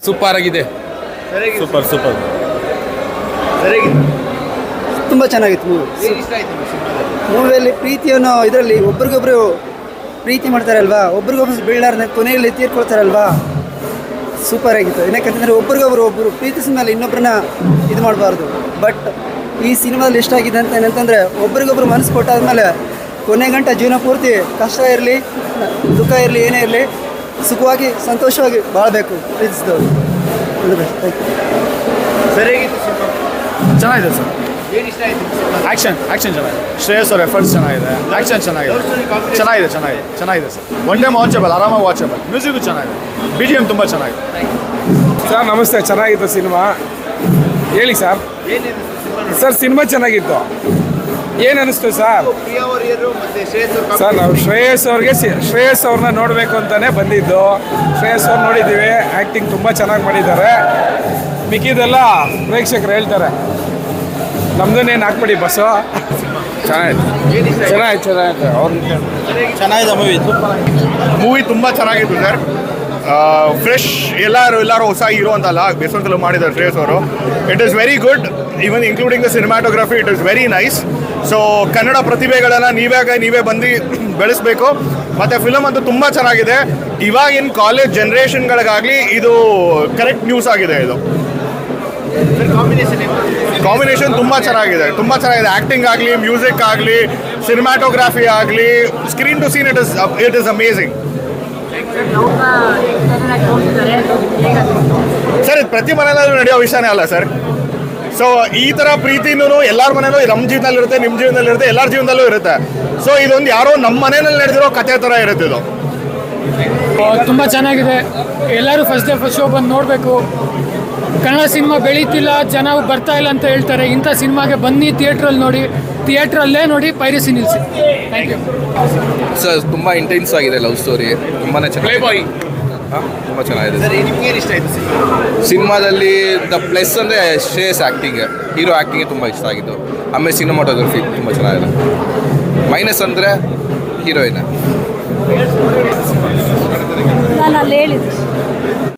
Super ಆಗಿದೆ. Super super ತುಂಬ ಚೆನ್ನಾಗಿತ್ತು ಮೂವಿಯಲ್ಲಿ ಪ್ರೀತಿಯನ್ನು ಇದರಲ್ಲಿ ಒಬ್ರಿಗೊಬ್ರು ಪ್ರೀತಿ ಮಾಡ್ತಾರಲ್ವಾ, ಒಬ್ರಿಗೊಬ್ರು ಬೀಳಾರ್ದ ಕೊನೆಯಲ್ಲಿ ತೀರ್ಕೊಳ್ತಾರಲ್ವಾ, ಸೂಪರ್ ಆಗಿತ್ತು. ಏನಕ್ಕಂತಂದರೆ ಒಬ್ರಿಗೊಬ್ರು ಪ್ರೀತಿಸಿದ ಮೇಲೆ ಇನ್ನೊಬ್ಬರನ್ನ ಇದು ಮಾಡಬಾರ್ದು. ಬಟ್ ಈ ಸಿನಿಮಾದಲ್ಲಿ ಇಷ್ಟ ಆಗಿದೆ ಅಂತ ಏನಂತಂದರೆ ಒಬ್ರಿಗೊಬ್ರು ಮನಸ್ಸು ಕೊಟ್ಟಾದ್ಮೇಲೆ ಕೊನೆ ಗಂಟ ಜೀವನ ಪೂರ್ತಿ ಕಷ್ಟ ಇರಲಿ ದುಃಖ ಇರಲಿ ಏನೇ ಇರಲಿ ಸುಖವಾಗಿ ಸಂತೋಷವಾಗಿ ಬಾಳಬೇಕು ಪ್ರೀತಿಸಿದವರು. ಚೆನ್ನಾಗಿದೆ ಸರ್. ಆ್ಯಕ್ಷನ್ ಚೆನ್ನಾಗಿದೆ. ಶ್ರೇಯಸ್ ಅವ್ರ ಎಫರ್ಟ್ಸ್ ಚೆನ್ನಾಗಿದೆ. ಆ್ಯಕ್ಷನ್ ಚೆನ್ನಾಗಿದೆ ಸರ್. ಒನ್ ಟೈಮ್ ವಾಚಬಲ್, ಆರಾಮಾಗಿ ವಾಚಬಲ್. ಮ್ಯೂಸಿಕ್ಕು ಚೆನ್ನಾಗಿದೆ. BGM ತುಂಬ ಚೆನ್ನಾಗಿದೆ. ಸರ್ ನಮಸ್ತೆ, ಚೆನ್ನಾಗಿತ್ತು ಸಿನಿಮಾ. ಹೇಳಿ ಸರ್. ಸರ್ ಸಿನಿಮಾ ಚೆನ್ನಾಗಿತ್ತು. ಏನು ಅನಿಸ್ತು ಸರ್? ಸರ್ ನಾವು ಶ್ರೇಯಸ್ ಅವ್ರನ್ನ ನೋಡಬೇಕು ಅಂತಲೇ ಬಂದಿದ್ದು. ಶ್ರೇಯಸ್ ಅವ್ರು ನೋಡಿದ್ದೀವಿ, ಆ್ಯಕ್ಟಿಂಗ್ ತುಂಬ ಚೆನ್ನಾಗಿ ಮಾಡಿದ್ದಾರೆ. ಮಿಕ್ಕಿದೆಲ್ಲ ಪ್ರೇಕ್ಷಕರು ಹೇಳ್ತಾರೆ, ನಮ್ದನ್ನೇನು ಹಾಕ್ಬಿಡಿ ಬಸ್ಸು. ಚೆನ್ನಾಗಿದೆ ಮೂವಿ ತುಂಬ ಚೆನ್ನಾಗಿತ್ತು ಸರ್. ಫ್ರೆಶ್, ಎಲ್ಲರೂ ಹೊಸ ಹೀರೋ ಅಂತಲ್ಲ, ಬೇಸಂತಲೂ ಮಾಡಿದ್ದಾರೆ ಶ್ರೇಯಸ್ ಅವರು. It is very good, even including the cinematography. It is very nice. So Kannada ಪ್ರತಿಭೆಗಳನ್ನು ನೀವೇ ಬಂದು ಬೆಳೆಸಬೇಕು. ಮತ್ತು ಫಿಲಮ್ ಅಂತೂ ತುಂಬ ಚೆನ್ನಾಗಿದೆ. ಇವಾಗಿನ ಕಾಲೇಜ್ ಜನ್ರೇಷನ್ಗಳಿಗಾಗಲಿ ಇದು ಕರೆಕ್ಟ್ ನ್ಯೂಸ್ ಆಗಿದೆ. ಇದು ಕಾಂಬಿನೇಷನ್ ತುಂಬ ಚೆನ್ನಾಗಿದೆ. ಆ್ಯಕ್ಟಿಂಗ್ ಆಗಲಿ, ಮ್ಯೂಸಿಕ್ ಆಗಲಿ, ಸಿನಿಮಾಟೋಗ್ರಫಿ ಆಗಲಿ, screen to scene it is amazing. Sir ಇದು ಪ್ರತಿ ಮನೆಯಲ್ಲೂ ನಡೆಯೋ ವಿಷಯನೇ ಅಲ್ಲ ಸರ್. ಸೊ ಈ ಥರ ಪ್ರೀತಿನೂ ಎಲ್ಲರ ಮನೇಲೂ, ನಮ್ಮ ಜೀವನದಲ್ಲಿರುತ್ತೆ, ನಿಮ್ಮ ಜೀವನದಲ್ಲಿರುತ್ತೆ, ಎಲ್ಲರ ಜೀವನದಲ್ಲೂ ಇರುತ್ತೆ. ಸೊ ಇದೊಂದು ಯಾರೋ ನಮ್ಮ ಮನೆಯಲ್ಲಿ ನಡೆದಿರೋ ಕಥೆ ಥರ ಇರುತ್ತೆ ಇದು. ತುಂಬ ಚೆನ್ನಾಗಿದೆ. ಎಲ್ಲರೂ ಫಸ್ಟ್ ಶೋ ಬಂದು ನೋಡಬೇಕು. ಕನ್ನಡ ಸಿನಿಮಾ ಬೆಳೀತಿಲ್ಲ, ಜನ ಬರ್ತಾ ಇಲ್ಲ ಅಂತ ಹೇಳ್ತಾರೆ. ಇಂಥ ಸಿನಿಮಾಗೆ ಬನ್ನಿ, ಥಿಯೇಟ್ರಲ್ಲೇ ನೋಡಿ, ಪೈರಸಿ ನಿಲ್ಲಿಸಿ. Thank you sir. ತುಂಬ ಇಂಟೆನ್ಸ್ ಆಗಿದೆ ಲವ್ ಸ್ಟೋರಿ. ತುಂಬಾ ಚೆನ್ನಾಗಿದೆ. ತುಂಬ ಚೆನ್ನಾಗಿದೆ ಸಿನಿಮಾದಲ್ಲಿ. ದ ಪ್ಲಸ್ ಅಂದರೆ ಶ್ರೇಯಸ್ ಆ್ಯಕ್ಟಿಂಗ್, ಹೀರೋ ಆ್ಯಕ್ಟಿಂಗ್ ತುಂಬ ಇಷ್ಟ ಆಗಿದ್ದು. ಆಮೇಲೆ ಸಿನಿಮಾಟೋಗ್ರಫಿ ತುಂಬ ಚೆನ್ನಾಗಿದೆ. ಮೈನಸ್ ಅಂದರೆ ಹೀರೋಯಿನ್. ನಾನು ಅಲ್ಲಿ ಹೇಳಿದ್ದೆ.